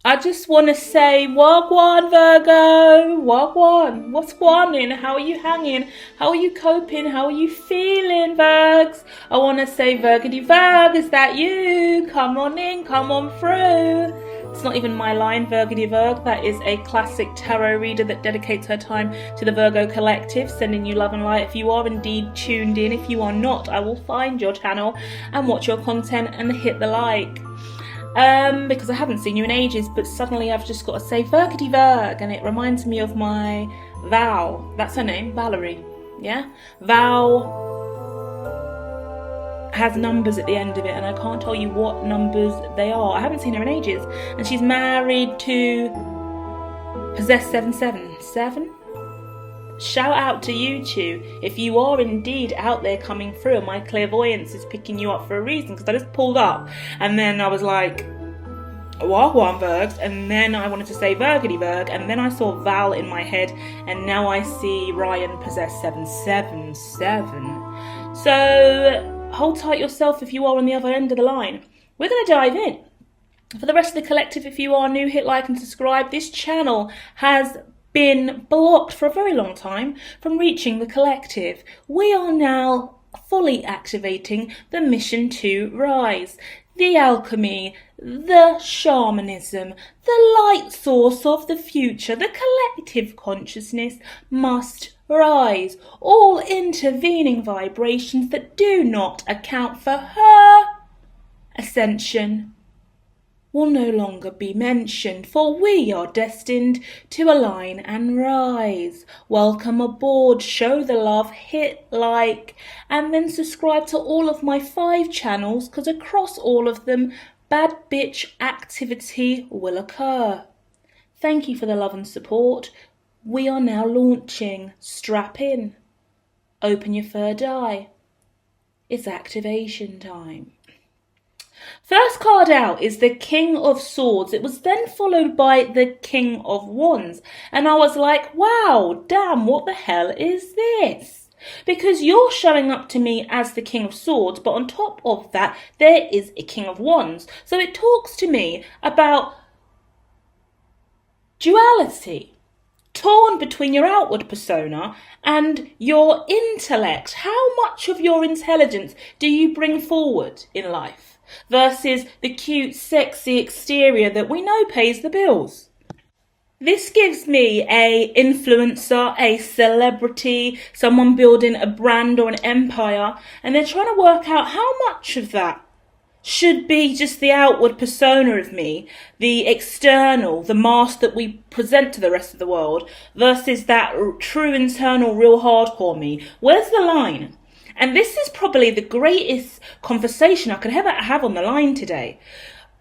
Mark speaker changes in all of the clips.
Speaker 1: I just want to say, Wagwan, Virgo, Wagwan. What's going? How are you hanging? How are you coping? How are you feeling, Virgs? I want to say, Virgity Virg, is that you? Come on in, come on through. It's not even my line, Virgity Virg. That is a classic tarot reader that dedicates her time to the Virgo collective, sending you love and light. If you are indeed tuned in, if you are not, I will find your channel and watch your content and hit the like. Because I haven't seen you in ages, but suddenly I've just got to say Virgity Virg, and it reminds me of my Val. That's her name, Valerie. Yeah? Val has numbers at the end of it, and I can't tell you what numbers they are. I haven't seen her in ages. And she's married to Possess 777. Shout out to you two. If you are indeed out there coming through, and my clairvoyance is picking you up for a reason, because I just pulled up and then I was like, Wagwan Virgs, and then I wanted to say Virgity Virg, and then I saw Val in my head, and now I see Ryan Possess 777. So hold tight yourself if you are on the other end of the line. We're going to dive in. For the rest of the collective, if you are new, hit like and subscribe. This channel has been blocked for a very long time from reaching the collective. We are now fully activating the mission to rise, the alchemy, the shamanism, the light source of the future. The collective consciousness must rise. All intervening vibrations that do not account for her ascension will no longer be mentioned, for we are destined to align and rise. Welcome aboard, show the love, hit like, and then subscribe to all of my 5 channels, because across all of them, bad bitch activity will occur. Thank you for the love and support. We are now launching. Strap in. Open your third eye. It's activation time. First card out is the King of Swords. It was then followed by the King of Wands. And I was like, wow, damn, what the hell is this? Because you're showing up to me as the King of Swords, but on top of that, there is a King of Wands. So it talks to me about duality, torn between your outward persona and your intellect. How much of your intelligence do you bring forward in life versus the cute, sexy exterior that we know pays the bills? This gives me a influencer, a celebrity, someone building a brand or an empire, and they're trying to work out how much of that should be just the outward persona of me, the external, the mask that we present to the rest of the world, versus that true internal, real hardcore me. Where's the line? And this is probably the greatest conversation I could ever have on the line today.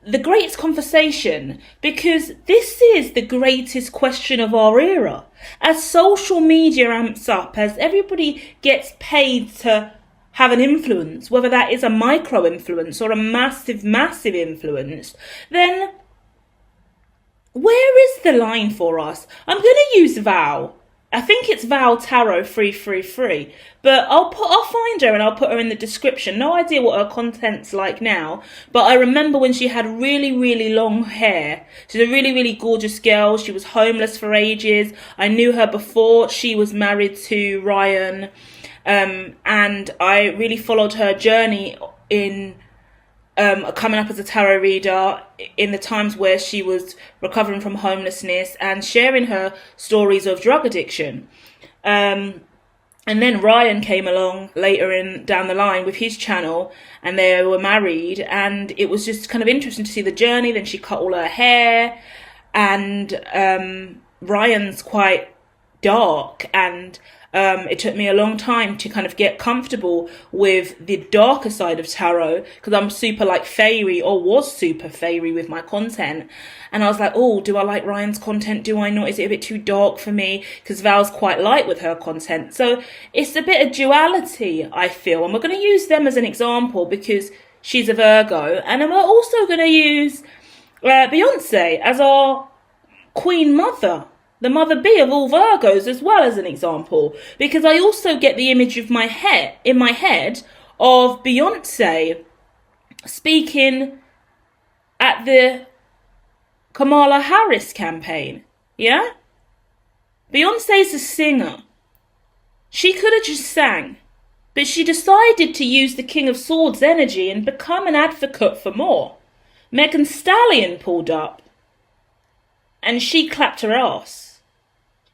Speaker 1: The greatest conversation, because this is the greatest question of our era. As social media amps up, as everybody gets paid to have an influence, whether that is a micro influence or a massive, massive influence, then where is the line for us? I'm going to use Val. I think it's Val Tarot 333, but I'll find her and I'll put her in the description. No idea what her content's like now, but I remember when she had really, really long hair. She's a really, really gorgeous girl. She was homeless for ages. I knew her before she was married to Ryan, and I really followed her journey in coming up as a tarot reader in the times where she was recovering from homelessness and sharing her stories of drug addiction. And then Ryan came along later down the line with his channel, and they were married, and it was just kind of interesting to see the journey. Then she cut all her hair, and Ryan's quite dark, and it took me a long time to kind of get comfortable with the darker side of tarot, because I'm super like fairy, or was super fairy with my content. And I was like, oh, do I like Ryan's content? Do I not? Is it a bit too dark for me? Because Val's quite light with her content. So it's a bit of duality, I feel. And we're going to use them as an example because she's a Virgo. And then we're also going to use Beyonce as our Queen Mother, the mother bee of all Virgos, as well as an example, because I also get the image of in my head of Beyonce speaking at the Kamala Harris campaign. Yeah? Beyonce's a singer. She could have just sang, but she decided to use the King of Swords energy and become an advocate for more. Megan Stallion pulled up, and she clapped her ass.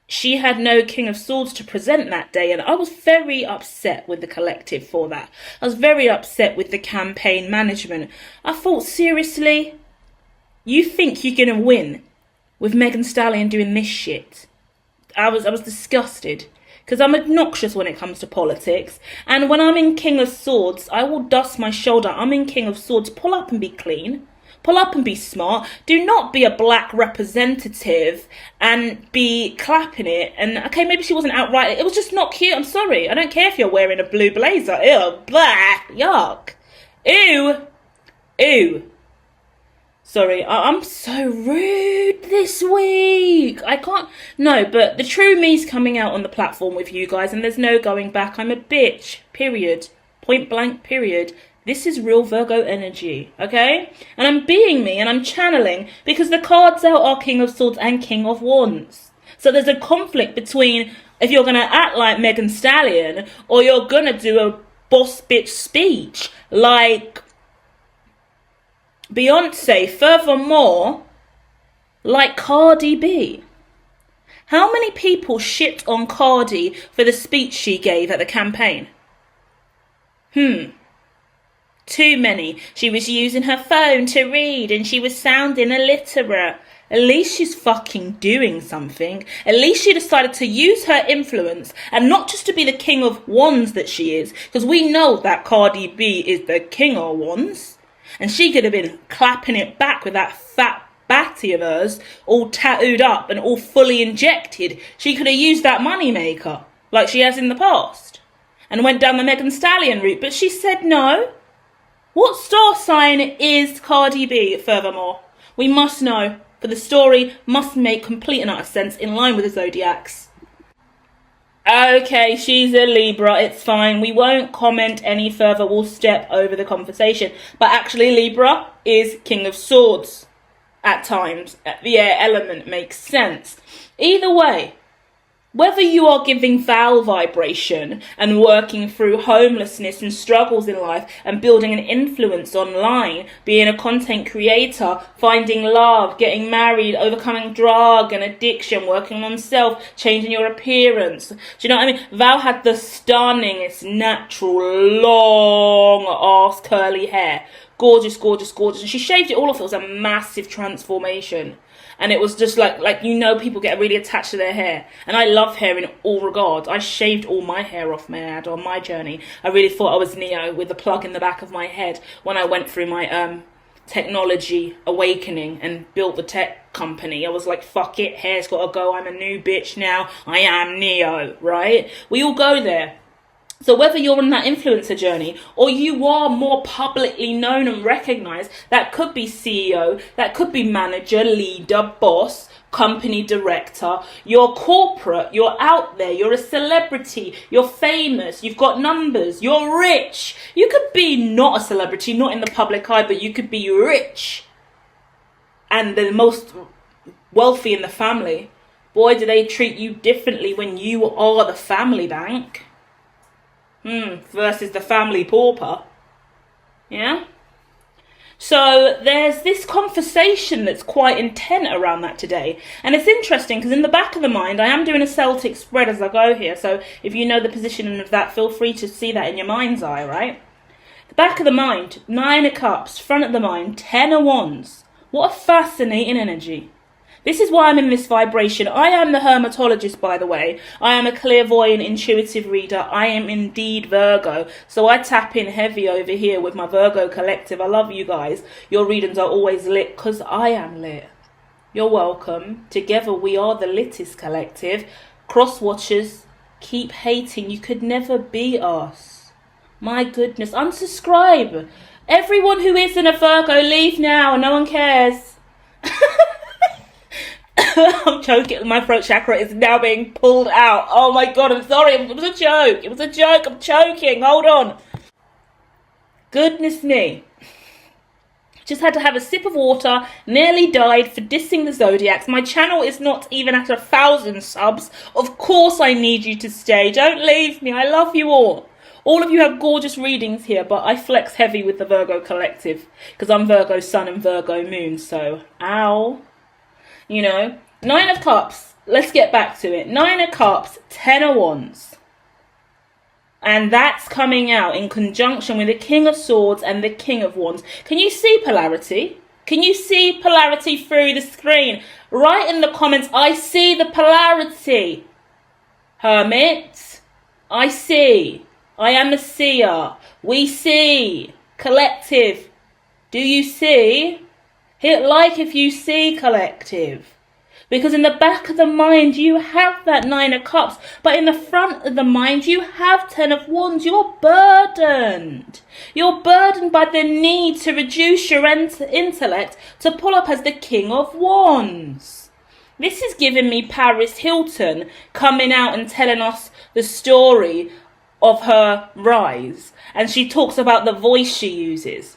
Speaker 1: She had no King of Swords to present that day, and I was very upset with the collective for that. I was very upset with the campaign management. I thought, seriously? You think you're going to win with Megan Stallion doing this shit? I was disgusted. Because I'm obnoxious when it comes to politics. And when I'm in King of Swords, I will dust my shoulder. I'm in King of Swords. Pull up and be clean. Pull up and be smart. Do not be a black representative and be clapping it. And, okay, maybe she wasn't outright. It was just not cute. I'm sorry. I don't care if you're wearing a blue blazer. Ew. Blah. Yuck. Ew. Ew. Sorry, I'm so rude this week. I can't... No, but the true me's coming out on the platform with you guys, and there's no going back. I'm a bitch. Period. Point blank, period. This is real Virgo energy, okay? And I'm being me, and I'm channeling, because the cards out are King of Swords and King of Wands. So there's a conflict between if you're going to act like Megan Stallion, or you're going to do a boss bitch speech, like Beyonce, furthermore, like Cardi B. How many people shit on Cardi for the speech she gave at the campaign? Too many. She was using her phone to read and she was sounding illiterate. At least she's fucking doing something. At least she decided to use her influence and not just to be the King of Wands that she is, because we know that Cardi B is the King of Wands. And she could have been clapping it back with that fat batty of hers, all tattooed up and all fully injected. She could have used that money maker, like she has in the past, and went down the Megan Stallion route. But she said no. What star sign is Cardi B, furthermore? We must know, for the story must make complete and utter sense in line with the Zodiacs. Okay, she's a Libra, it's fine. We won't comment any further. We'll step over the conversation. But actually, Libra is King of Swords at times. The air element makes sense. Either way, whether you are giving Val vibration and working through homelessness and struggles in life and building an influence online, being a content creator, finding love, getting married, overcoming drug and addiction, working on self, changing your appearance. Do you know what I mean? Val had the stunningest, natural, long ass curly hair. Gorgeous, gorgeous, gorgeous. And she shaved it all off. It was a massive transformation. And it was just like, you know, people get really attached to their hair. And I love hair in all regards. I shaved all my hair off my head on my journey. I really thought I was Neo with the plug in the back of my head when I went through my technology awakening and built the tech company. I was like, fuck it, hair's gotta go. I'm a new bitch now. I am Neo, right? We all go there. So whether you're on that influencer journey or you are more publicly known and recognized, that could be CEO, that could be manager, leader, boss, company director, you're corporate, you're out there, you're a celebrity, you're famous, you've got numbers, you're rich. You could be not a celebrity, not in the public eye, but you could be rich and the most wealthy in the family. Boy, do they treat you differently when you are the family bank. Versus the family pauper. Yeah? So there's this conversation that's quite intent around that today. And it's interesting because in the back of the mind, I am doing a Celtic spread as I go here. So if you know the positioning of that, feel free to see that in your mind's eye, right? The back of the mind, 9 of Cups, front of the mind, 10 of Wands. What a fascinating energy. This is why I'm in this vibration. I am the Hermitologist, by the way. I am a clairvoyant, intuitive reader. I am indeed Virgo. So I tap in heavy over here with my Virgo collective. I love you guys. Your readings are always lit because I am lit. You're welcome. Together we are the littest collective. Cross watchers, keep hating. You could never be us. My goodness. Unsubscribe. Everyone who isn't a Virgo, leave now. No one cares. I'm choking. My throat chakra is now being pulled out. Oh my god, I'm sorry. It was a joke. It was a joke. I'm choking. Hold on. Goodness me. Just had to have a sip of water, nearly died for dissing the Zodiacs. My channel is not even at 1,000 subs. Of course I need you to stay. Don't leave me. I love you all. All of you have gorgeous readings here, but I flex heavy with the Virgo collective because I'm Virgo Sun and Virgo Moon, so ow. You know, 9 of Cups. Let's get back to it. 9 of Cups, 10 of Wands. And that's coming out in conjunction with the King of Swords and the King of Wands. Can you see polarity? Can you see polarity through the screen? Write in the comments, I see the polarity. Hermit, I see. I am a seer. We see. Collective. Do you see? Hit like if you see, collective. Because in the back of the mind, you have that 9 of Cups. But in the front of the mind, you have 10 of Wands. You're burdened. You're burdened by the need to reduce your intellect to pull up as the King of Wands. This is giving me Paris Hilton coming out and telling us the story of her rise. And she talks about the voice she uses.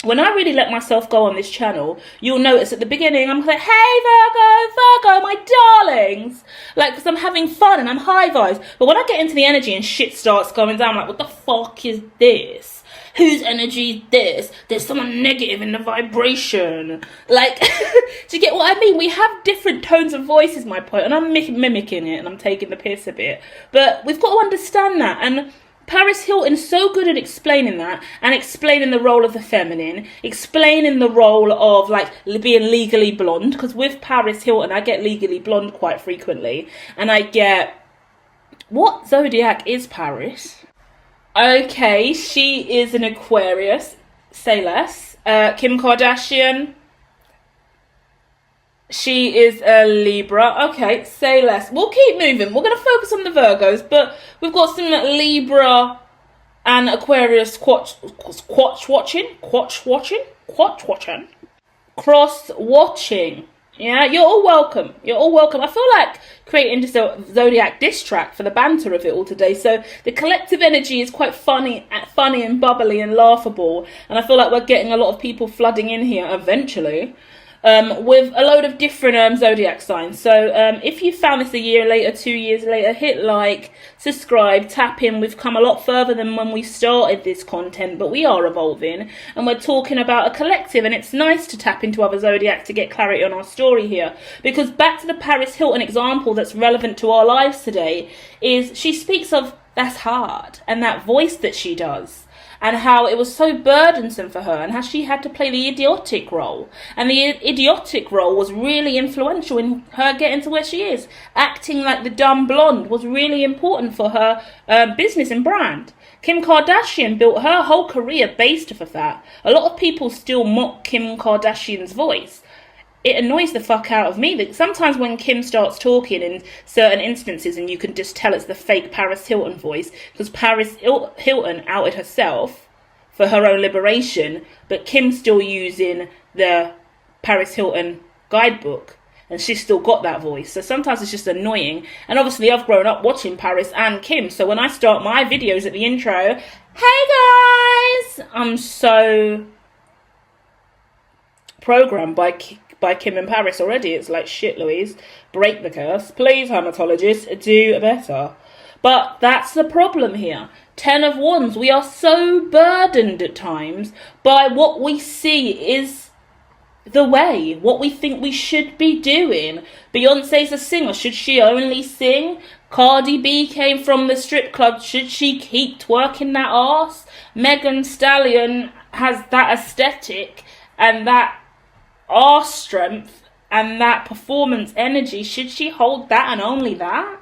Speaker 1: When I really let myself go on this channel, you'll notice at the beginning, I'm like, hey, Virgo, my darlings. Like, because I'm having fun and I'm high vibes. But when I get into the energy and shit starts going down, I'm like, what the fuck is this? Whose energy is this? There's someone negative in the vibration. Like, do you get what I mean? We have different tones of voice is my point. And I'm mimicking it and I'm taking the piss a bit. But we've got to understand that. And Paris Hilton's so good at explaining that and explaining the role of the feminine, explaining the role of like being legally blonde, because with Paris Hilton I get legally blonde quite frequently, and I get, what zodiac is Paris? Okay, she is an Aquarius, say less. Kim Kardashian, she is a Libra. Okay, say less. We'll keep moving. We're going to focus on the Virgos, but we've got some Libra and Aquarius cross-watching. Yeah, you're all welcome. You're all welcome. I feel like creating just a Zodiac diss track for the banter of it all today. So the collective energy is quite funny and bubbly and laughable. And I feel like we're getting a lot of people flooding in here eventually. With a load of different zodiac signs. So if you found this a year later, 2 years later, hit like, subscribe, tap in. We've come a lot further than when we started this content, but we are evolving and we're talking about a collective, and it's nice to tap into other zodiacs to get clarity on our story here. Because back to the Paris Hilton example that's relevant to our lives today is she speaks of that's hard and that voice that she does. And how it was so burdensome for her, and how she had to play the idiotic role. And the idiotic role was really influential in her getting to where she is. Acting like the dumb blonde was really important for her business and brand. Kim Kardashian built her whole career based off of that. A lot of people still mock Kim Kardashian's voice. It annoys the fuck out of me that sometimes when Kim starts talking in certain instances and you can just tell it's the fake Paris Hilton voice, because Paris Hilton outed herself for her own liberation, but Kim's still using the Paris Hilton guidebook and she's still got that voice. So sometimes it's just annoying. And obviously I've grown up watching Paris and Kim, so when I start my videos at the intro, hey guys, I'm so programmed by Kim and Paris already. It's like, shit, Louise, break the curse. Please, Hermitologist, do better. But that's the problem here. 10 of Wands, we are so burdened at times by what we see is the way, what we think we should be doing. Beyonce's a singer, should she only sing? Cardi B came from the strip club, should she keep twerking that ass? Megan Stallion has that aesthetic and that arse strength and that performance energy, should she hold that and only that?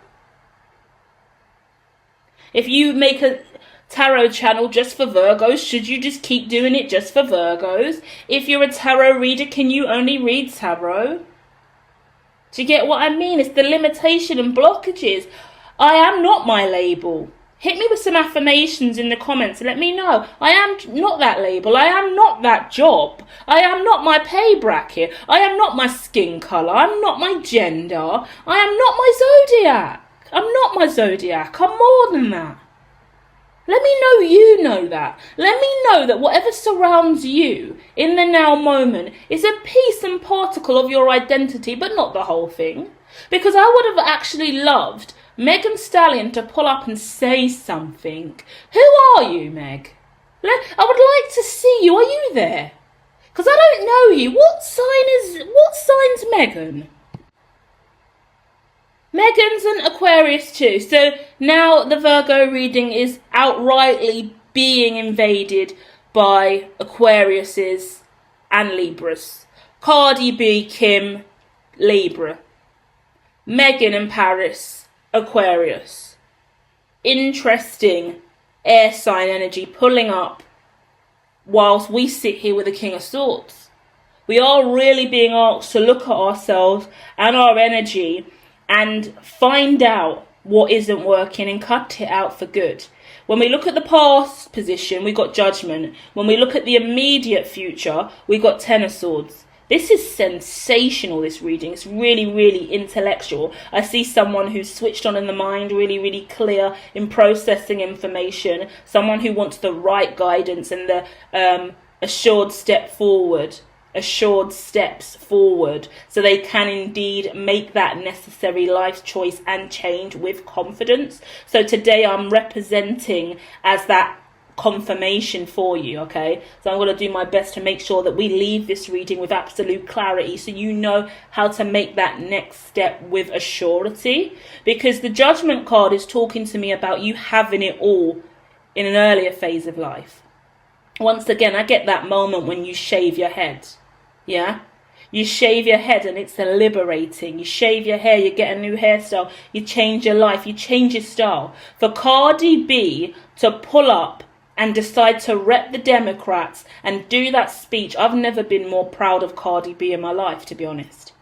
Speaker 1: If you make a tarot channel just for Virgos, should you just keep doing it just for Virgos? If you're a tarot reader, can you only read tarot? Do you get what I mean? It's the limitation and blockages. I am not my label. Hit me with some affirmations in the comments and let me know. I am not that label. I am not that job. I am not my pay bracket. I am not my skin colour. I'm not my gender. I am not my zodiac. I'm not my zodiac. I'm more than that. Let me know you know that. Let me know that whatever surrounds you in the now moment is a piece and particle of your identity, but not the whole thing. Because I would have actually loved Megan Stallion to pull up and say something. Who are you, Meg? I would like to see you. Are you there? Because I don't know you. What sign's Megan? Megan's an Aquarius too. So now the Virgo reading is outrightly being invaded by Aquariuses and Libras. Cardi B, Kim, Libra. Megan and Paris, Aquarius. Interesting air sign energy pulling up whilst we sit here with the King of Swords. We are really being asked to look at ourselves and our energy and find out what isn't working and cut it out for good. When we look at the past position, we got Judgment. When we look at the immediate future, we got Ten of Swords. This is sensational, this reading. It's really, really intellectual. I see someone who's switched on in the mind, really, really clear in processing information. Someone who wants the right guidance and the assured steps forward, so they can indeed make that necessary life choice and change with confidence. So today I'm representing as that confirmation for you, okay? So I'm going to do my best to make sure that we leave this reading with absolute clarity, so you know how to make that next step with a surety. Because the Judgment card is talking to me about you having it all in an earlier phase of life. Once again, I get that moment when you shave your head. Yeah? You shave your head and it's liberating. You shave your hair, you get a new hairstyle, you change your life, you change your style. For Cardi B to pull up and decide to rep the Democrats and do that speech, I've never been more proud of Cardi B in my life, to be honest.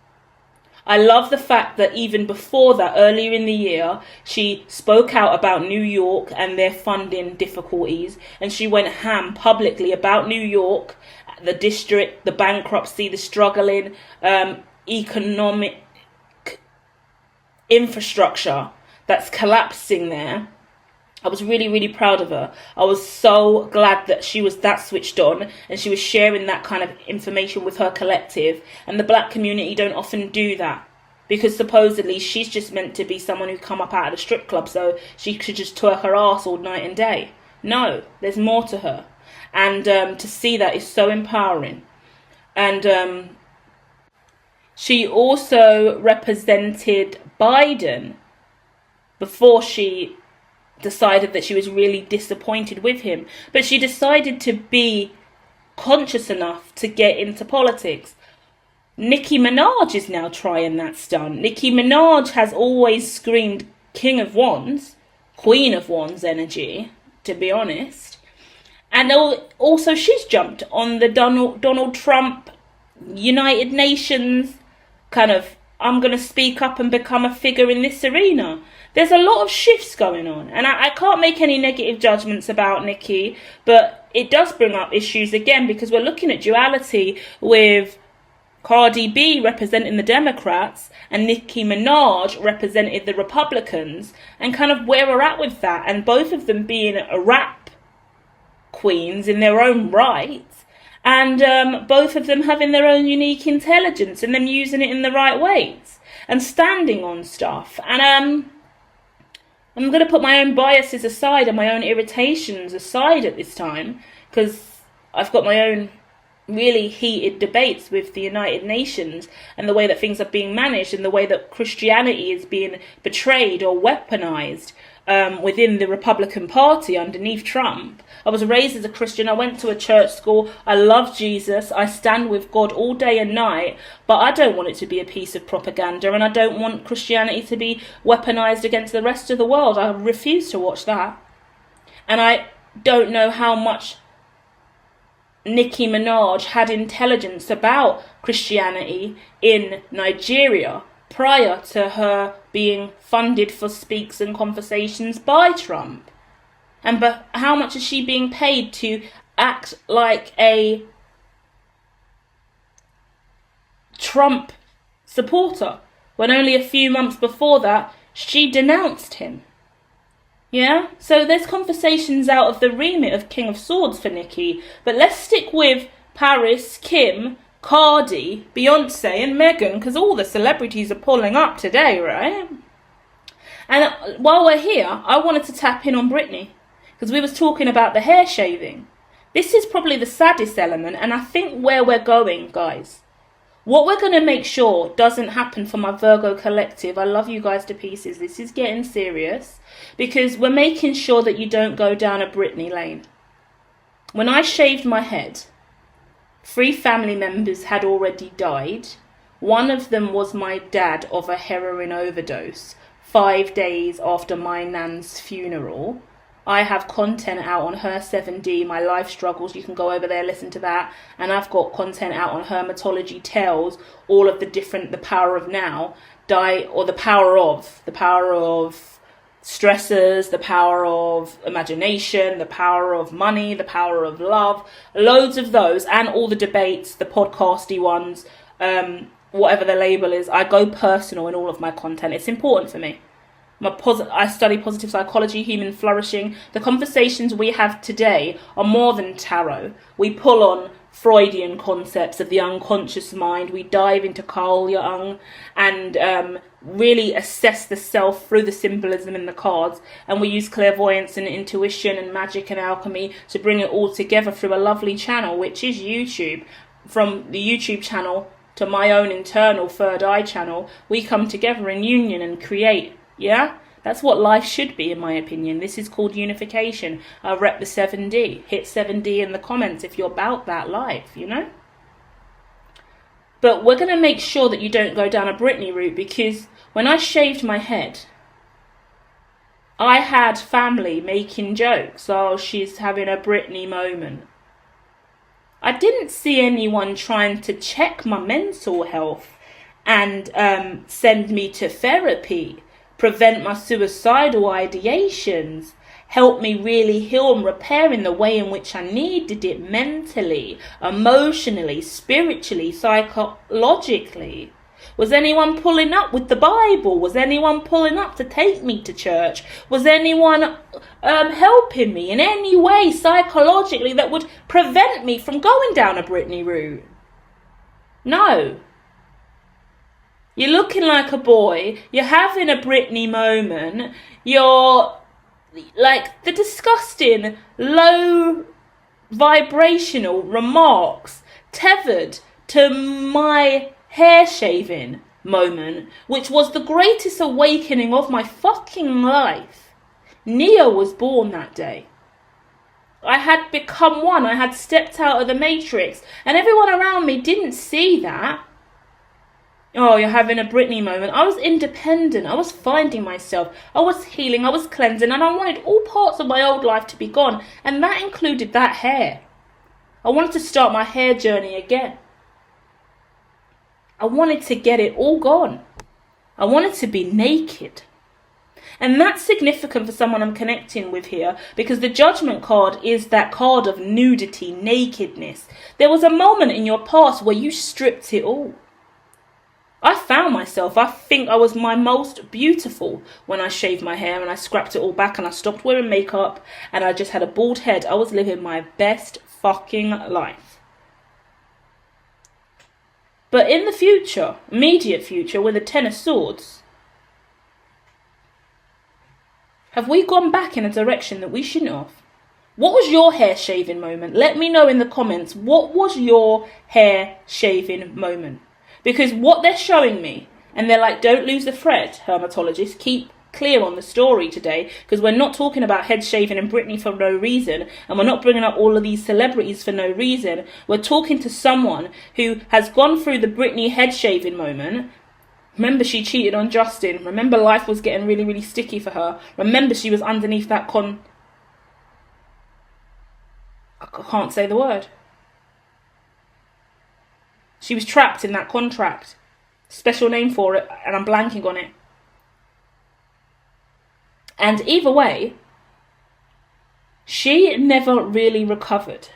Speaker 1: I love the fact that even before that, earlier in the year, she spoke out about New York and their funding difficulties, and she went ham publicly about New York, the district, the bankruptcy, the struggling economic infrastructure that's collapsing there. I was really, really proud of her. I was so glad that she was that switched on and she was sharing that kind of information with her collective. And the black community don't often do that, because supposedly she's just meant to be someone who come up out of the strip club so she could just twerk her ass all night and day. No, there's more to her. And to see that is so empowering. And she also represented Biden before she decided that she was really disappointed with him. But she decided to be conscious enough to get into politics. Nicki Minaj is now trying that stunt. Nicki Minaj has always screamed King of Wands, Queen of Wands energy, to be honest. And also she's jumped on the Donald Trump United Nations kind of, I'm going to speak up and become a figure in this arena. There's a lot of shifts going on. And I can't make any negative judgments about Nicki, but it does bring up issues again, because we're looking at duality with Cardi B representing the Democrats and Nicki Minaj represented the Republicans, and kind of where we're at with that. And both of them being a rap queens in their own right, and both of them having their own unique intelligence and them using it in the right ways and standing on stuff. And I'm going to put my own biases aside and my own irritations aside at this time, because I've got my own really heated debates with the United Nations and the way that things are being managed and the way that Christianity is being betrayed or weaponized within the Republican Party underneath Trump. I was raised as a Christian. I went to a church school. I love Jesus. I stand with God all day and night, but I don't want it to be a piece of propaganda, and I don't want Christianity to be weaponized against the rest of the world. I refuse to watch that. And I don't know how much Nicki Minaj had intelligence about Christianity in Nigeria prior to her being funded for speaks and conversations by Trump. But how much is she being paid to act like a Trump supporter when only a few months before that she denounced him? Yeah, so there's conversations out of the remit of King of Swords for Nikki, but let's stick with Paris, Kim, Cardi, Beyonce and Megan, because all the celebrities are pulling up today, right? And while we're here, I wanted to tap in on Britney, because we was talking about the hair shaving. This is probably the saddest element, and I think where we're going, guys, what we're going to make sure doesn't happen for my Virgo collective, I love you guys to pieces, this is getting serious, because we're making sure that you don't go down a Britney lane. When I shaved my head, 3 family members had already died. One of them was my dad of a heroin overdose, 5 days after my nan's funeral. I have content out on her 7D, my life struggles. You can go over there, listen to that. And I've got content out on Hermitology Tales, all of the different, the power of now, the power of stressors, the power of imagination, the power of money, the power of love, loads of those, and all the debates, the podcasty ones, whatever the label is. I go personal in all of my content. It's important for me. I study positive psychology, human flourishing. The conversations we have today are more than tarot. We pull on Freudian concepts of the unconscious mind. We dive into Carl Jung and really assess the self through the symbolism in the cards. And we use clairvoyance and intuition and magic and alchemy to bring it all together through a lovely channel, which is YouTube. From the YouTube channel to my own internal third eye channel, we come together in union and create. Yeah, that's what life should be, in my opinion. This is called unification. I rep the 7D. Hit 7D in the comments if you're about that life, you know? But we're going to make sure that you don't go down a Britney route, because when I shaved my head, I had family making jokes. Oh, she's having a Britney moment. I didn't see anyone trying to check my mental health and send me to therapy, prevent my suicidal ideations, help me really heal and repair in the way in which I needed it mentally, emotionally, spiritually, psychologically. Was anyone pulling up with the Bible? Was anyone pulling up to take me to church? Was anyone helping me in any way psychologically that would prevent me from going down a Britney route? No. You're looking like a boy, you're having a Britney moment, you're like the disgusting low vibrational remarks tethered to my hair shaving moment, which was the greatest awakening of my fucking life. Neo was born that day. I had become one, I had stepped out of the matrix, and everyone around me didn't see that. Oh, you're having a Britney moment. I was independent. I was finding myself. I was healing. I was cleansing. And I wanted all parts of my old life to be gone. And that included that hair. I wanted to start my hair journey again. I wanted to get it all gone. I wanted to be naked. And that's significant for someone I'm connecting with here, because the Judgment card is that card of nudity, nakedness. There was a moment in your past where you stripped it all. I found myself, I think I was my most beautiful when I shaved my hair and I scrapped it all back and I stopped wearing makeup and I just had a bald head. I was living my best fucking life. But in the future, immediate future, with the 10 of Swords, have we gone back in a direction that we shouldn't have? What was your hair shaving moment? Let me know in the comments, what was your hair shaving moment? Because what they're showing me, and they're like, don't lose the thread, Hermitologist, keep clear on the story today, because we're not talking about head shaving and Britney for no reason, and we're not bringing up all of these celebrities for no reason. We're talking to someone who has gone through the Britney head shaving moment. Remember, she cheated on Justin. Remember, life was getting really, really sticky for her. Remember, she was underneath that I can't say the word. She was trapped in that contract. Special name for it, and I'm blanking on it. And either way, she never really recovered.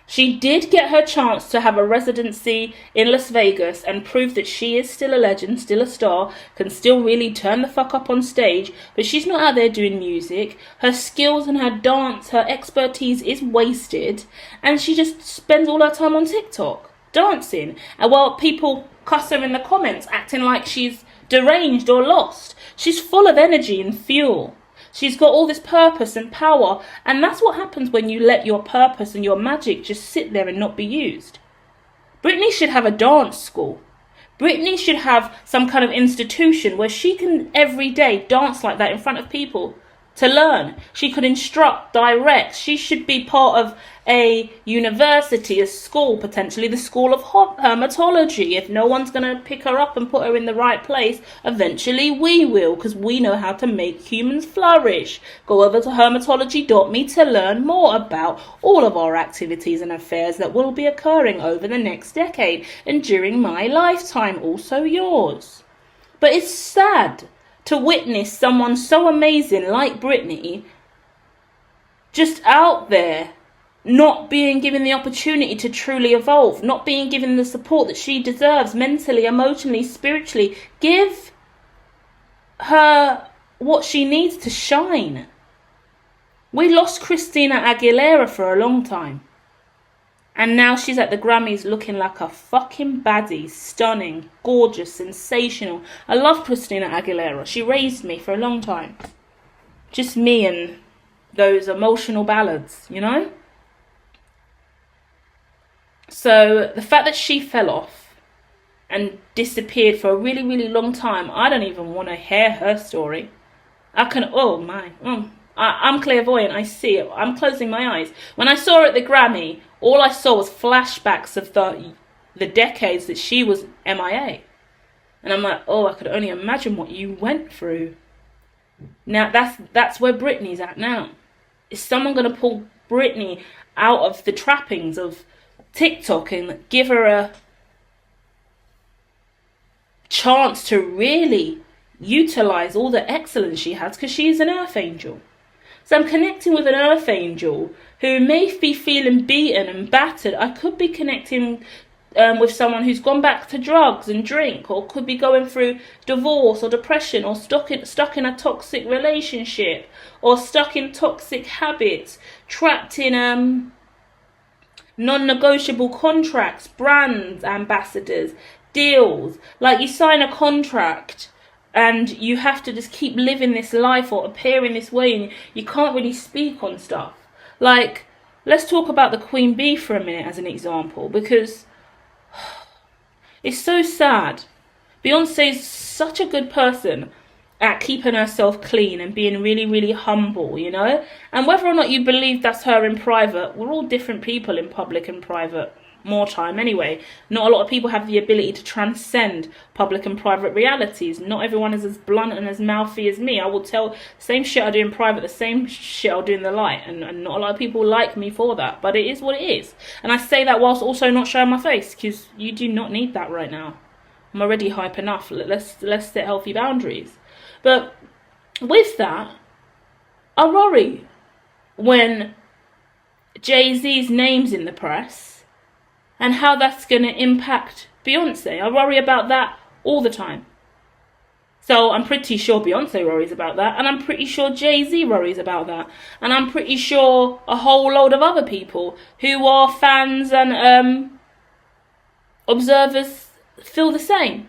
Speaker 1: She did get her chance to have a residency in Las Vegas and prove that she is still a legend, still a star, can still really turn the fuck up on stage, but she's not out there doing music. Her skills and her dance, her expertise is wasted, and she just spends all her time on TikTok dancing. And while people cuss her in the comments, acting like she's deranged or lost, she's full of energy and fuel. She's got all this purpose and power, and that's what happens when you let your purpose and your magic just sit there and not be used. Britney should have a dance school. Britney should have some kind of institution where she can every day dance like that in front of people to learn. She could instruct, direct. She should be part of a university, a school, potentially the school of hermitology. If no one's going to pick her up and put her in the right place, eventually we will, because we know how to make humans flourish. Go over to hermitology.me to learn more about all of our activities and affairs that will be occurring over the next decade and during my lifetime, also yours. But it's sad to witness someone so amazing like Britney just out there not being given the opportunity to truly evolve, not being given the support that she deserves mentally, emotionally, spiritually. Give her what she needs to shine. We lost Christina Aguilera for a long time. And now she's at the Grammys looking like a fucking baddie. Stunning, gorgeous, sensational. I love Christina Aguilera. She raised me for a long time. Just me and those emotional ballads, you know? So the fact that she fell off and disappeared for a really, really long time, I don't even want to hear her story. I'm clairvoyant, I see it. I'm closing my eyes. When I saw her at the Grammy, all I saw was flashbacks of the decades that she was MIA. And I'm like, I could only imagine what you went through. Now, that's where Britney's at now. Is someone going to pull Britney out of the trappings of TikTok and give her a chance to really utilize all the excellence she has, because she is an earth angel? So I'm connecting with an earth angel who may be feeling beaten and battered. I could be connecting with someone who's gone back to drugs and drink, or could be going through divorce or depression, or stuck in a toxic relationship, or stuck in toxic habits, trapped in non-negotiable contracts, brands, ambassadors, deals. Like, you sign a contract and you have to just keep living this life or appear in this way, and you can't really speak on stuff. Like, let's talk about the Queen Bee for a minute as an example, because it's so sad. Beyonce's such a good person at keeping herself clean and being really, really humble, you know? And whether or not you believe that's her in private, we're all different people in public and private. More time anyway. Not a lot of people have the ability to transcend public and private realities. Not everyone is as blunt and as mouthy as me. I will tell the same shit I do in private, the same shit I'll do in the light, and not a lot of people like me for that, but it is what it is. And I say that whilst also not showing my face, because you do not need that right now. I'm already hype enough. Let's set healthy boundaries. But with that, I worry when Jay-Z's name's in the press and how that's going to impact Beyonce. I worry about that all the time. So I'm pretty sure Beyonce worries about that, and I'm pretty sure Jay-Z worries about that, and I'm pretty sure a whole load of other people who are fans and observers feel the same.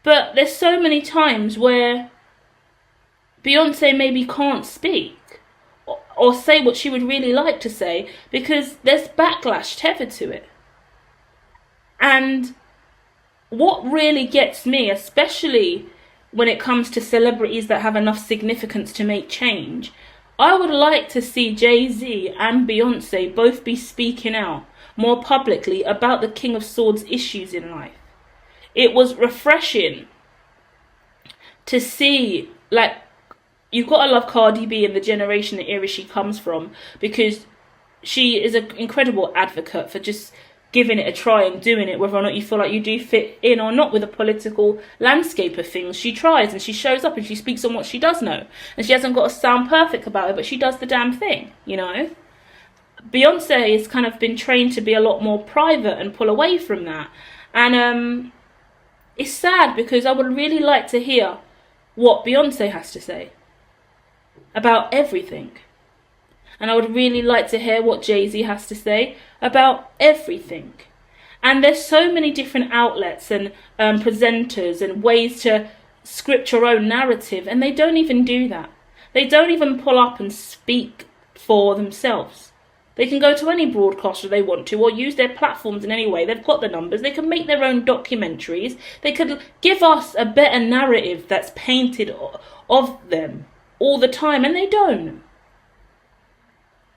Speaker 1: But there's so many times where Beyonce maybe can't speak or say what she would really like to say, because there's backlash tethered to it. And what really gets me, especially when it comes to celebrities that have enough significance to make change, I would like to see Jay-Z and Beyonce both be speaking out more publicly about the King of Swords issues in life. It was refreshing to see, like, you've got to love Cardi B and the generation, the era she comes from, because she is an incredible advocate for just giving it a try and doing it, whether or not you feel like you do fit in or not with the political landscape of things. She tries and she shows up and she speaks on what she does know. And she hasn't got to sound perfect about it, but she does the damn thing, you know? Beyonce has kind of been trained to be a lot more private and pull away from that. And it's sad because I would really like to hear what Beyonce has to say about everything. And I would really like to hear what Jay-Z has to say about everything. And there's so many different outlets and presenters and ways to script your own narrative, and they don't even do that. They don't even pull up and speak for themselves. They can go to any broadcaster they want to, or use their platforms in any way. They've got the numbers. They can make their own documentaries. They could give us a better narrative that's painted of them all the time, and they don't.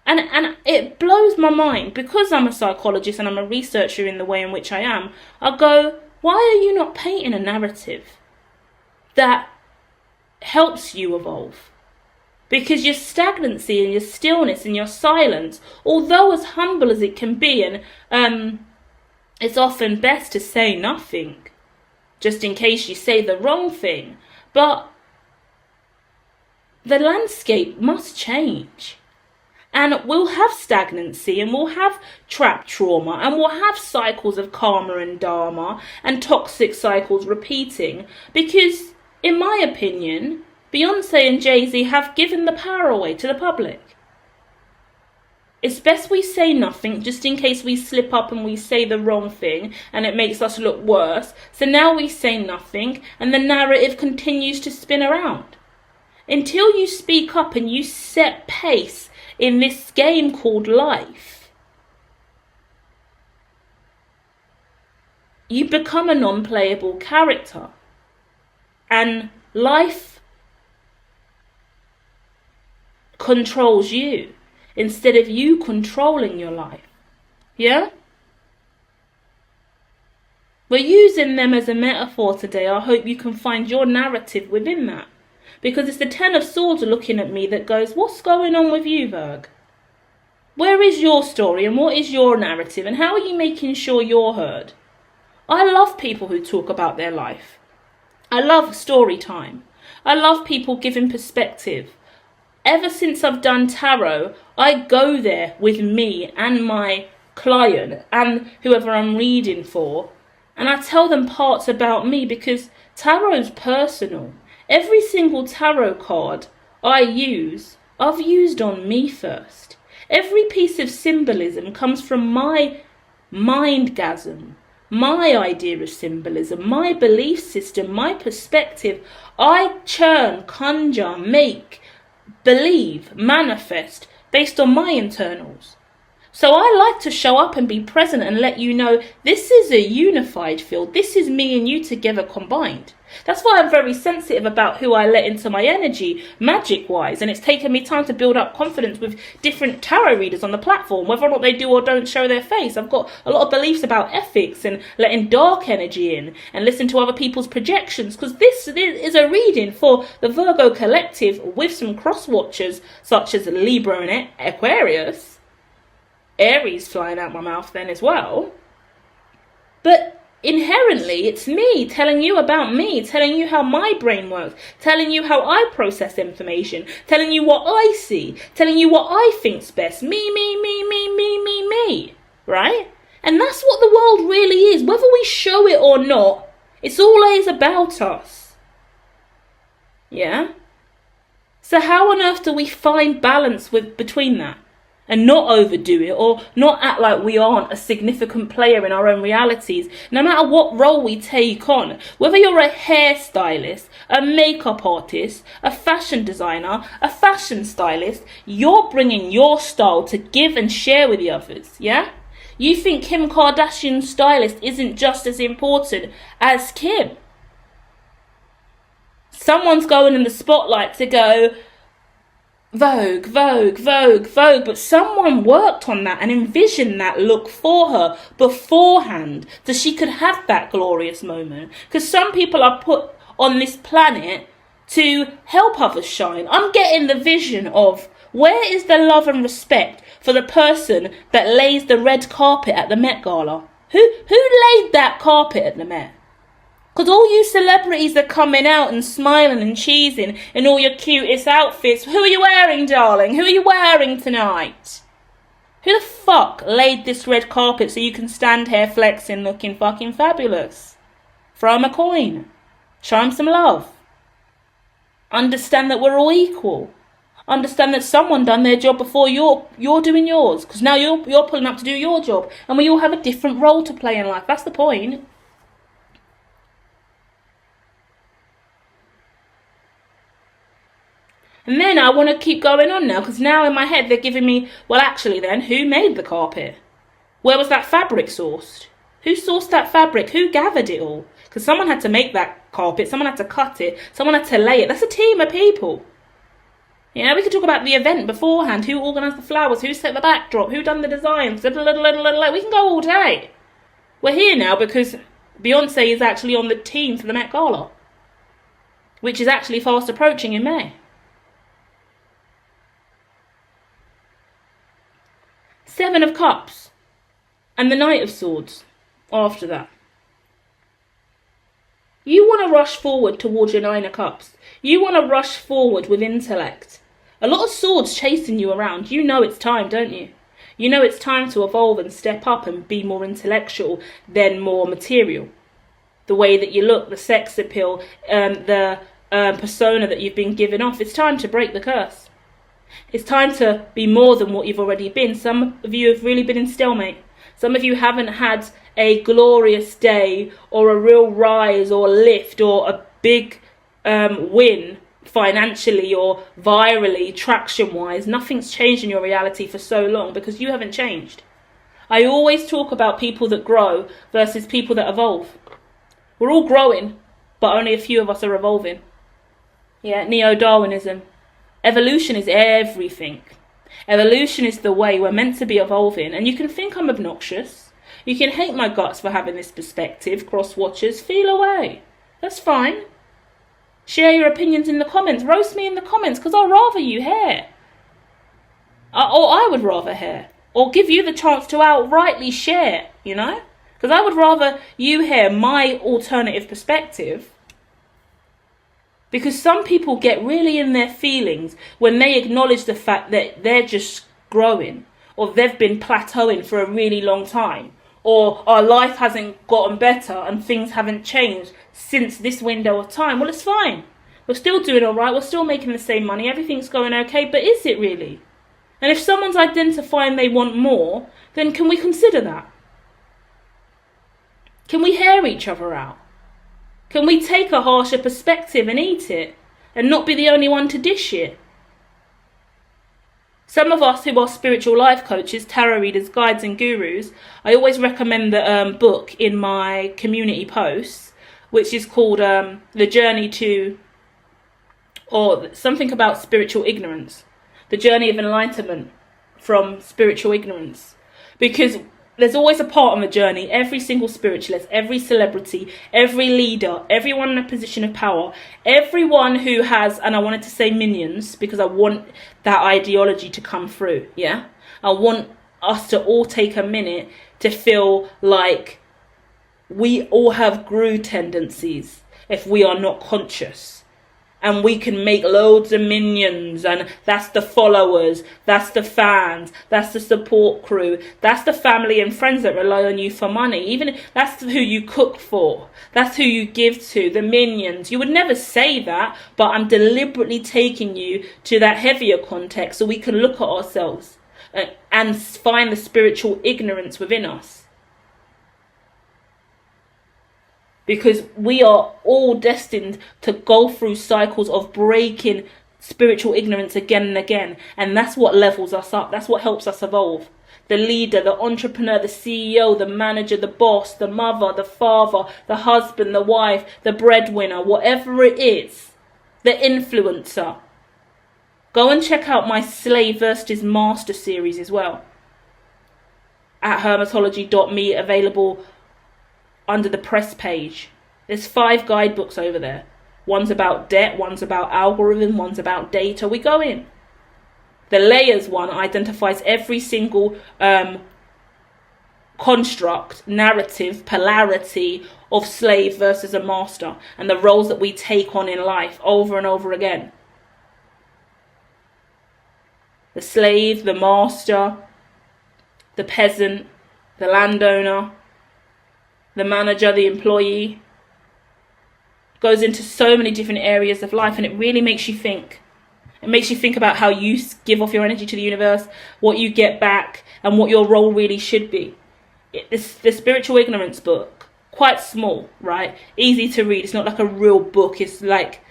Speaker 1: And it blows my mind, because I'm a psychologist and I'm a researcher in the way in which I am. I go, why are you not painting a narrative that helps you evolve? Because your stagnancy and your stillness and your silence, although as humble as it can be, and it's often best to say nothing, just in case you say the wrong thing, but the landscape must change. And we'll have stagnancy, and we'll have trapped trauma, and we'll have cycles of karma and dharma and toxic cycles repeating, because, in my opinion, Beyonce and Jay-Z have given the power away to the public. It's best we say nothing, just in case we slip up and we say the wrong thing and it makes us look worse. So now we say nothing, and the narrative continues to spin around. Until you speak up and you set pace in this game called life, you become a non-playable character. And life controls you instead of you controlling your life. Yeah? We're using them as a metaphor today. I hope you can find your narrative within that. Because it's the Ten of Swords looking at me that goes, what's going on with you, Virg? Where is your story and what is your narrative, and how are you making sure you're heard? I love people who talk about their life. I love story time. I love people giving perspective. Ever since I've done tarot, I go there with me and my client and whoever I'm reading for, and I tell them parts about me, because tarot's personal. Every single tarot card I use, I've used on me first. Every piece of symbolism comes from my mindgasm, my idea of symbolism, my belief system, my perspective. I churn, conjure, make, believe, manifest based on my internals. So I like to show up and be present and let you know this is a unified field. This is me and you together combined. That's why I'm very sensitive about who I let into my energy, magic-wise. And it's taken me time to build up confidence with different tarot readers on the platform, whether or not they do or don't show their face. I've got a lot of beliefs about ethics and letting dark energy in and listen to other people's projections, because this is a reading for the Virgo collective with some cross-watchers such as Libra and Aquarius. Aries flying out my mouth then as well. But inherently, it's me telling you about me, telling you how my brain works, telling you how I process information, telling you what I see, telling you what I think's best. Me, right? And that's what the world really is. Whether we show it or not, it's always about us. Yeah? So how on earth do we find balance between that? And not overdo it, or not act like we aren't a significant player in our own realities, no matter what role we take on. Whether you're a hairstylist, a makeup artist, a fashion designer, a fashion stylist, you're bringing your style to give and share with the others, yeah? You think Kim Kardashian's stylist isn't just as important as Kim. Someone's going in the spotlight to go, Vogue, but someone worked on that and envisioned that look for her beforehand so she could have that glorious moment. Because some people are put on this planet to help others shine. I'm getting the vision of, where is the love and respect for the person that lays the red carpet at the Met Gala? Who laid that carpet at the Met? Because all you celebrities are coming out and smiling and cheesing in all your cutest outfits. Who are you wearing, darling? Who are you wearing tonight? Who the fuck laid this red carpet so you can stand here flexing looking fucking fabulous? Throw him a coin. Show him some love. Understand that we're all equal. Understand that someone done their job before you're doing yours. Because now you're pulling up to do your job. And we all have a different role to play in life. That's the point. And then I want to keep going on now, because now in my head they're giving me, well, actually then, who made the carpet? Where was that fabric sourced? Who sourced that fabric? Who gathered it all? Because someone had to make that carpet, someone had to cut it, someone had to lay it. That's a team of people. You know, we could talk about the event beforehand, who organised the flowers, who set the backdrop, who done the designs, we can go all day. We're here now because Beyonce is actually on the team for the Met Gala, which is actually fast approaching in May. Seven of Cups and the Knight of Swords after that. You want to rush forward towards your Nine of Cups. You want to rush forward with intellect. A lot of swords chasing you around. You know it's time, don't you? You know it's time to evolve and step up and be more intellectual than more material. The way that you look, the sex appeal, the persona that you've been given off. It's time to break the curse. It's time to be more than what you've already been. Some of you have really been in stalemate. Some of you haven't had a glorious day or a real rise or lift or a big win financially or virally, traction-wise. Nothing's changed in your reality for so long because you haven't changed. I always talk about people that grow versus people that evolve. We're all growing, but only a few of us are evolving. Yeah, neo-Darwinism. Evolution is everything. Evolution is the way we're meant to be evolving. And you can think I'm obnoxious. You can hate my guts for having this perspective. Cross-watchers, feel away. That's fine. Share your opinions in the comments. Roast me in the comments, because I'd rather you hear. Or I would rather hear. Or give you the chance to outrightly share, you know? Because I would rather you hear my alternative perspective. Because some people get really in their feelings when they acknowledge the fact that they're just growing, or they've been plateauing for a really long time, or our life hasn't gotten better and things haven't changed since this window of time. Well, it's fine. We're still doing all right. We're still making the same money. Everything's going okay. But is it really? And if someone's identifying they want more, then can we consider that? Can we hear each other out? Can we take a harsher perspective and eat it and not be the only one to dish it? Some of us who are spiritual life coaches, tarot readers, guides and gurus, I always recommend the book in my community posts, which is called The Journey to, or something about spiritual ignorance. The Journey of Enlightenment from Spiritual Ignorance. Because there's always a part on the journey. Every single spiritualist, every celebrity, every leader, everyone in a position of power, everyone who has, and I wanted to say minions because I want that ideology to come through, yeah? I want us to all take a minute to feel like we all have Gru tendencies if we are not conscious. And we can make loads of minions, and that's the followers, that's the fans, that's the support crew, that's the family and friends that rely on you for money. Even that's who you cook for, that's who you give to, the minions. You would never say that, but I'm deliberately taking you to that heavier context so we can look at ourselves and find the spiritual ignorance within us. Because we are all destined to go through cycles of breaking spiritual ignorance again and again. And that's what levels us up. That's what helps us evolve. The leader, the entrepreneur, the CEO, the manager, the boss, the mother, the father, the husband, the wife, the breadwinner, whatever it is, the influencer. Go and check out my Slave versus Master series as well. At hermitology.me, available under the press page. There's 5 guidebooks over there. One's about debt, one's about algorithm, one's about data. We go in. The layers one identifies every single construct, narrative, polarity of slave versus a master, and the roles that we take on in life over and over again. The slave, the master, the peasant, the landowner, the manager, the employee. Goes into so many different areas of life, and it really makes you think. It makes you think about how you give off your energy to the universe, what you get back, and what your role really should be. It's the Spiritual Ignorance book, quite small, right? Easy to read. It's not like a real book. It's like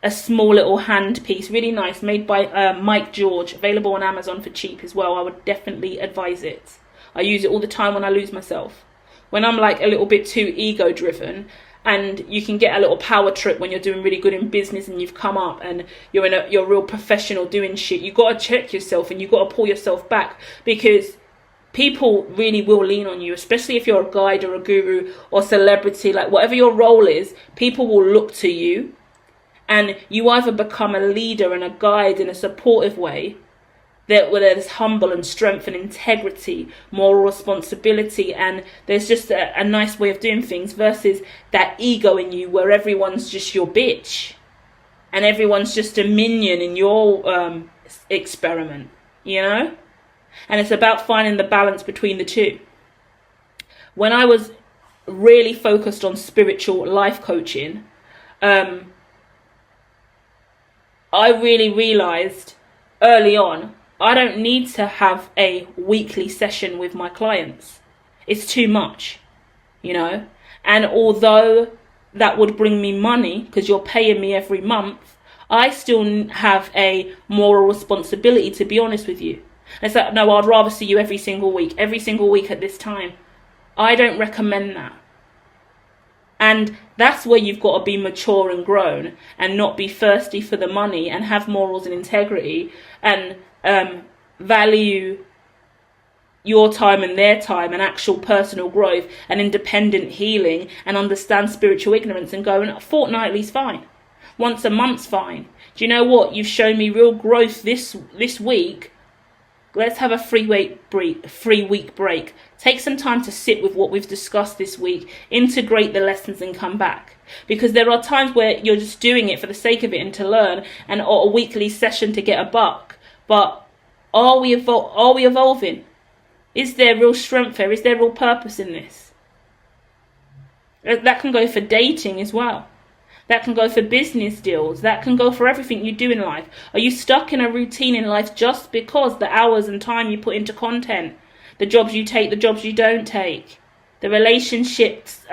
Speaker 1: a small little hand piece, really nice, made by Mike George, available on Amazon for cheap as well. I would definitely advise it. I use it all the time when I lose myself. When I'm like a little bit too ego-driven, and you can get a little power trip when you're doing really good in business and you've come up and you're real professional doing shit. You've got to check yourself and you've got to pull yourself back, because people really will lean on you, especially if you're a guide or a guru or celebrity. Like, whatever your role is, people will look to you, and you either become a leader and a guide in a supportive way, where there's humble and strength and integrity, moral responsibility, and there's just a nice way of doing things, versus that ego in you where everyone's just your bitch and everyone's just a minion in your experiment, you know? And it's about finding the balance between the two. When I was really focused on spiritual life coaching, I really realized early on, I don't need to have a weekly session with my clients. It's too much, you know? And although that would bring me money, because you're paying me every month, I still have a moral responsibility, to be honest with you. And it's like, no, I'd rather see you every single week at this time. I don't recommend that. And that's where you've got to be mature and grown, and not be thirsty for the money, and have morals and integrity, and value your time and their time, and actual personal growth and independent healing, and understand spiritual ignorance, and go, and fortnightly's fine. Once a month's fine. Do you know what? You've shown me real growth this week. Let's have a 3-week break. Take some time to sit with what we've discussed this week, integrate the lessons, and come back. Because there are times where you're just doing it for the sake of it and to learn, and or a weekly session to get a buck. But are we evolving? Is there real strength there? Is there real purpose in this? That can go for dating as well. That can go for business deals. That can go for everything you do in life. Are you stuck in a routine in life just because the hours and time you put into content, the jobs you take, the jobs you don't take, the relationships,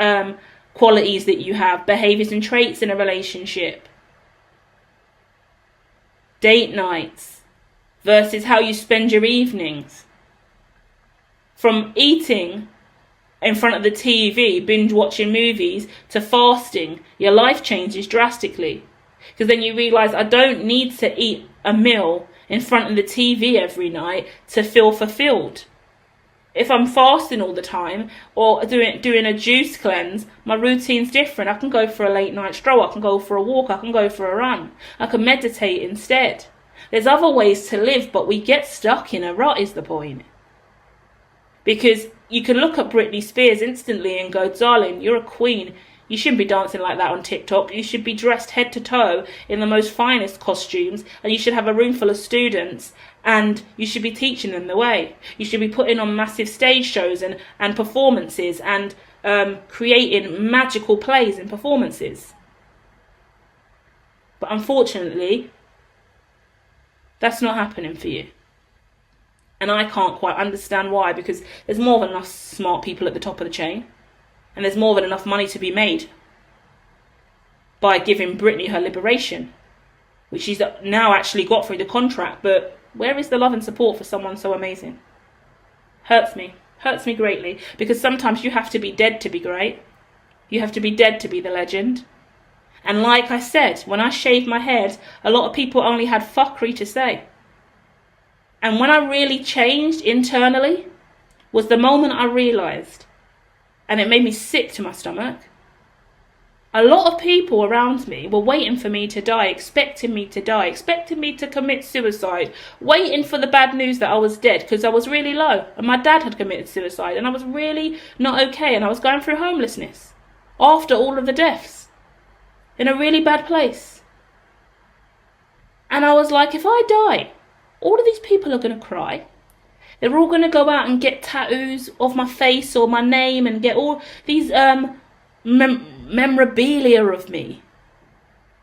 Speaker 1: qualities that you have, behaviors and traits in a relationship, date nights versus how you spend your evenings, from eating in front of the TV, binge watching movies, to fasting? Your life changes drastically. Because then you realise, I don't need to eat a meal in front of the TV every night to feel fulfilled. If I'm fasting all the time, or doing a juice cleanse, my routine's different. I can go for a late night stroll, I can go for a walk, I can go for a run, I can meditate instead. There's other ways to live, but we get stuck in a rut is the point. Because you can look at Britney Spears instantly and go, darling, you're a queen. You shouldn't be dancing like that on TikTok. You should be dressed head to toe in the most finest costumes, and you should have a room full of students, and you should be teaching them the way. You should be putting on massive stage shows and performances, and creating magical plays and performances. But unfortunately, that's not happening for you. And I can't quite understand why, because there's more than enough smart people at the top of the chain. And there's more than enough money to be made by giving Britney her liberation, which she's now actually got through the contract. But where is the love and support for someone so amazing? Hurts me greatly, because sometimes you have to be dead to be great. You have to be dead to be the legend. And like I said, when I shaved my head, a lot of people only had fuckery to say. And when I really changed internally was the moment I realised, and it made me sick to my stomach, a lot of people around me were waiting for me to die, expecting me to die, expecting me to commit suicide, waiting for the bad news that I was dead, because I was really low, and my dad had committed suicide, and I was really not okay, and I was going through homelessness after all of the deaths, in a really bad place. And I was like, if I die, all of these people are going to cry. They're all going to go out and get tattoos of my face or my name and get all these memorabilia of me.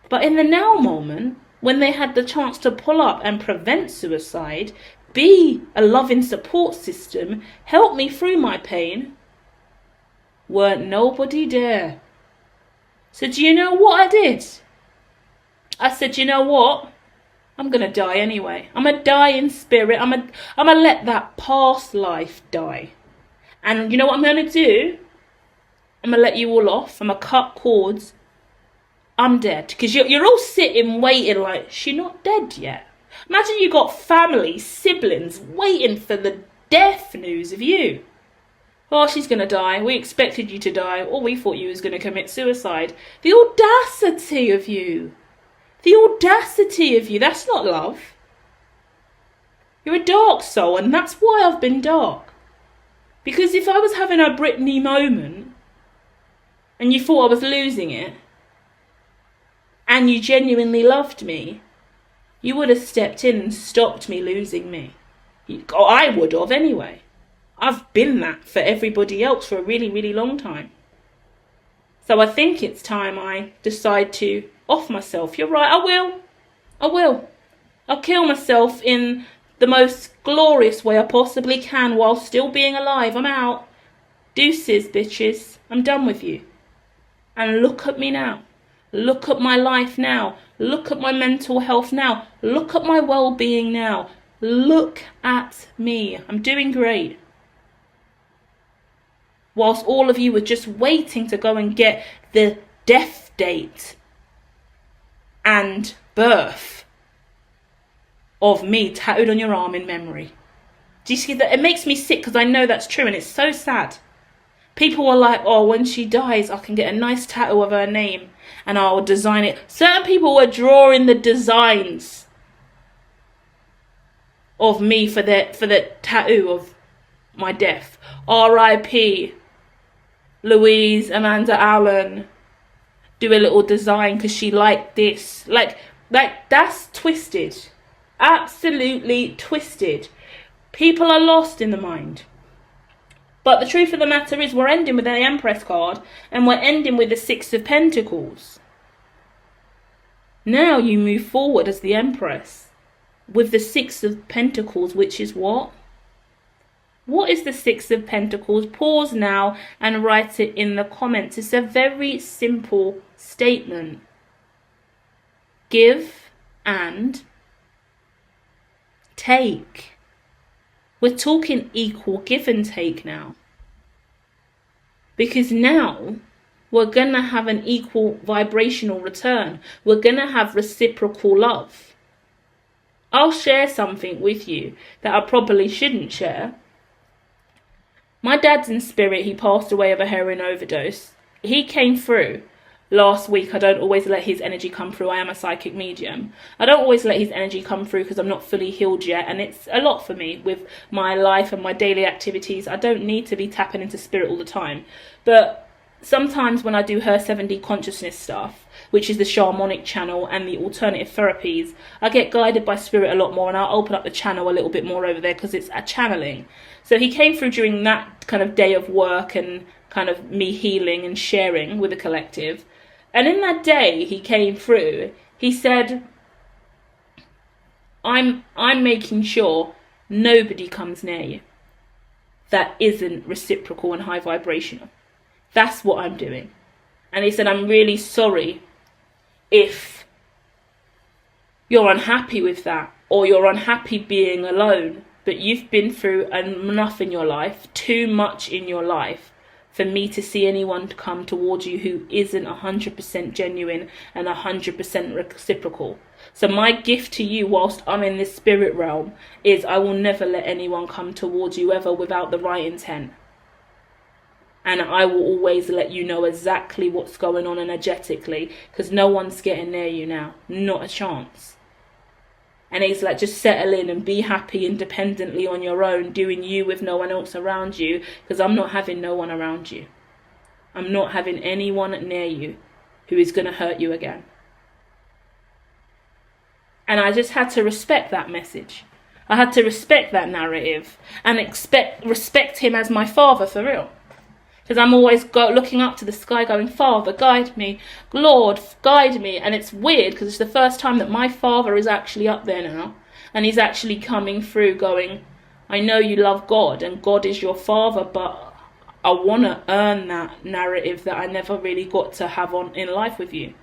Speaker 1: But in the now moment, when they had the chance to pull up and prevent suicide, be a loving support system, help me through my pain, weren't nobody there. So do you know what I did? I said, you know what? I'm going to die anyway. I'm going to die in spirit. I'm going to let that past life die. And you know what I'm going to do? I'm going to let you all off. I'm going to cut cords. I'm dead. Because you're all sitting waiting like, she's not dead yet. Imagine you got family, siblings waiting for the death news of you. Oh, she's going to die. We expected you to die. Or we thought you was going to commit suicide. The audacity of you. The audacity of you. That's not love. You're a dark soul, and that's why I've been dark. Because if I was having a Britney moment, and you thought I was losing it, and you genuinely loved me, you would have stepped in and stopped me losing me. Or I would have anyway. I've been that for everybody else for a really, really long time. So I think it's time I decide to off myself. You're right, I will. I'll kill myself in the most glorious way I possibly can while still being alive. I'm out. Deuces, bitches. I'm done with you. And look at me now. Look at my life now. Look at my mental health now. Look at my well-being now. Look at me. I'm doing great. Whilst all of you were just waiting to go and get the death date and birth of me tattooed on your arm in memory. Do you see that? It makes me sick because I know that's true and it's so sad. People were like, oh, when she dies, I can get a nice tattoo of her name and I'll design it. Certain people were drawing the designs of me for the tattoo of my death. R.I.P. Louise Amanda Allen. Do a little design because she liked this. Like that's twisted. Absolutely twisted. People are lost in the mind. But the truth of the matter is we're ending with the Empress card and we're ending with the Six of Pentacles. Now you move forward as the Empress with the Six of Pentacles, which is what? What is the Six of Pentacles? Pause now and write it in the comments. It's a very simple statement. Give and take. We're talking equal give and take now. Because now we're going to have an equal vibrational return. We're going to have reciprocal love. I'll share something with you that I probably shouldn't share. My dad's in spirit. He passed away of a heroin overdose. He came through last week. I don't always let his energy come through. I am a psychic medium. I don't always let his energy come through because I'm not fully healed yet. And it's a lot for me with my life and my daily activities. I don't need to be tapping into spirit all the time. But sometimes when I do her 7D consciousness stuff, which is the shamanic channel and the alternative therapies, I get guided by spirit a lot more and I'll open up the channel a little bit more over there because it's a channeling. So he came through during that kind of day of work and kind of me healing and sharing with the collective. And in that day he came through, he said, I'm making sure nobody comes near you that isn't reciprocal and high vibrational. That's what I'm doing. And he said, I'm really sorry if you're unhappy with that or you're unhappy being alone, but you've been through enough in your life, too much in your life, for me to see anyone come towards you who isn't 100% genuine and 100% reciprocal. So my gift to you whilst I'm in this spirit realm is I will never let anyone come towards you ever without the right intent. And I will always let you know exactly what's going on energetically because no one's getting near you now. Not a chance. And he's like, just settle in and be happy independently on your own, doing you with no one else around you, because I'm not having no one around you. I'm not having anyone near you who is going to hurt you again. And I just had to respect that message. I had to respect that narrative and respect him as my father for real. Because I'm always looking up to the sky going, Father, guide me. Lord, guide me. And it's weird because it's the first time that my father is actually up there now. And he's actually coming through going, I know you love God and God is your father, but I want to earn that narrative that I never really got to have on in life with you.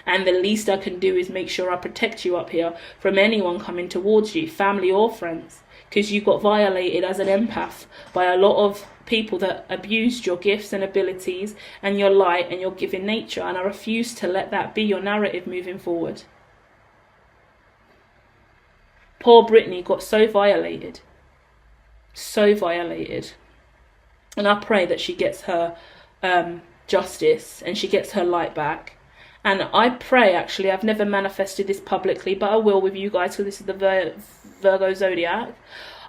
Speaker 1: And the least I can do is make sure I protect you up here from anyone coming towards you, family or friends. Because you got violated as an empath by a lot of people that abused your gifts and abilities and your light and your giving nature, and I refuse to let that be your narrative moving forward. Poor Britney got so violated, and I pray that she gets her justice and she gets her light back. And I pray, actually, I've never manifested this publicly, but I will with you guys because this is the Virgo Zodiac.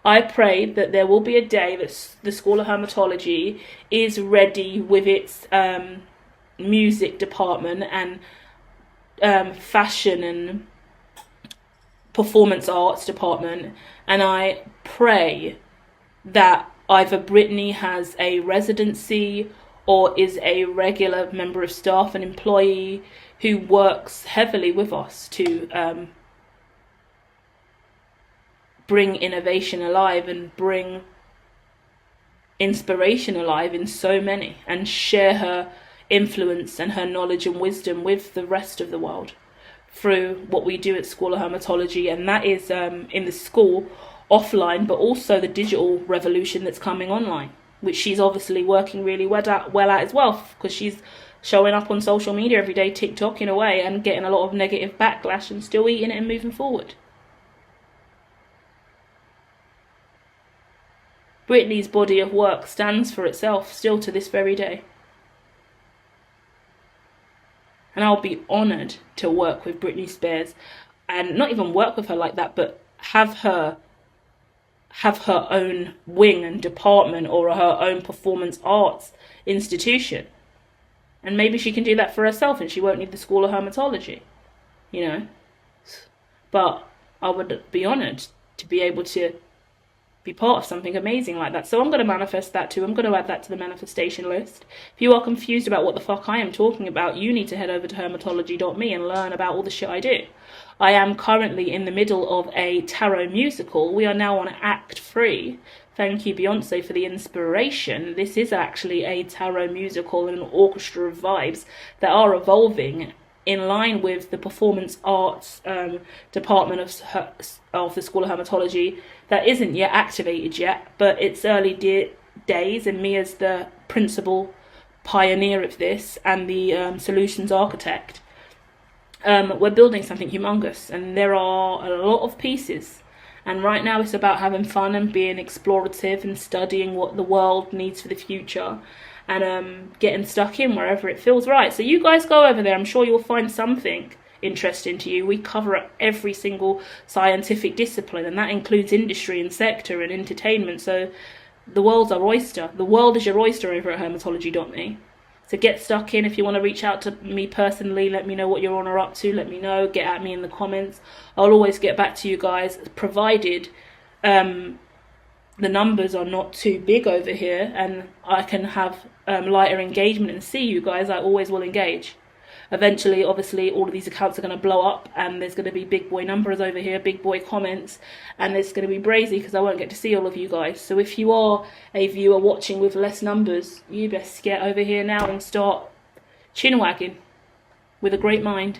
Speaker 1: I pray that there will be a day that the School of Hermitology is ready with its music department and fashion and performance arts department. And I pray that either Britney has a residency or is a regular member of staff, an employee who works heavily with us to bring innovation alive and bring inspiration alive in so many, and share her influence and her knowledge and wisdom with the rest of the world through what we do at School of Hermitology. And that is in the school offline, but also the digital revolution that's coming online, which she's obviously working really well at as well, because she's showing up on social media every day, TikTok in a way, and getting a lot of negative backlash and still eating it and moving forward. Britney's body of work stands for itself still to this very day. And I'll be honoured to work with Britney Spears, and not even work with her like that, but have her own wing and department or her own performance arts institution. And maybe she can do that for herself and she won't need the School of Hermitology, you know. But I would be honoured to be able to be part of something amazing like that. So I'm going to manifest that too. I'm going to add that to the manifestation list. If you are confused about what the fuck I am talking about, you need to head over to hermitology.me and learn about all the shit I do. I am currently in the middle of a tarot musical. We are now on Act 3. Thank you, Beyonce, for the inspiration. This is actually a tarot musical and an orchestra of vibes that are evolving in line with the performance arts department of the School of Hermitology that isn't yet activated yet, but it's early days, and me as the principal pioneer of this and the solutions architect, we're building something humongous, and there are a lot of pieces. And right now it's about having fun and being explorative and studying what the world needs for the future, and getting stuck in wherever it feels right. So you guys go over there. I'm sure you'll find something interesting to you. We cover every single scientific discipline, and that includes industry and sector and entertainment. So the world's our oyster. The world is your oyster over at hermitology.me. So get stuck in. If you want to reach out to me personally, let me know what you're on or up to. Let me know. Get at me in the comments. I'll always get back to you guys, provided the numbers are not too big over here and I can have lighter engagement and see you guys. I always will engage. Eventually, obviously, all of these accounts are going to blow up and there's going to be big boy numbers over here, big boy comments, and it's going to be brazy because I won't get to see all of you guys. So if you are a viewer watching with less numbers, you best get over here now and start chin wagging with a great mind,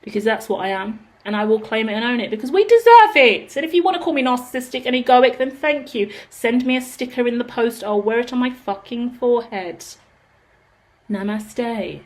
Speaker 1: because that's what I am, and I will claim it and own it because we deserve it. And if you want to call me narcissistic and egoic, then thank you. Send me a sticker in the post. I'll wear it on my fucking forehead. Namaste.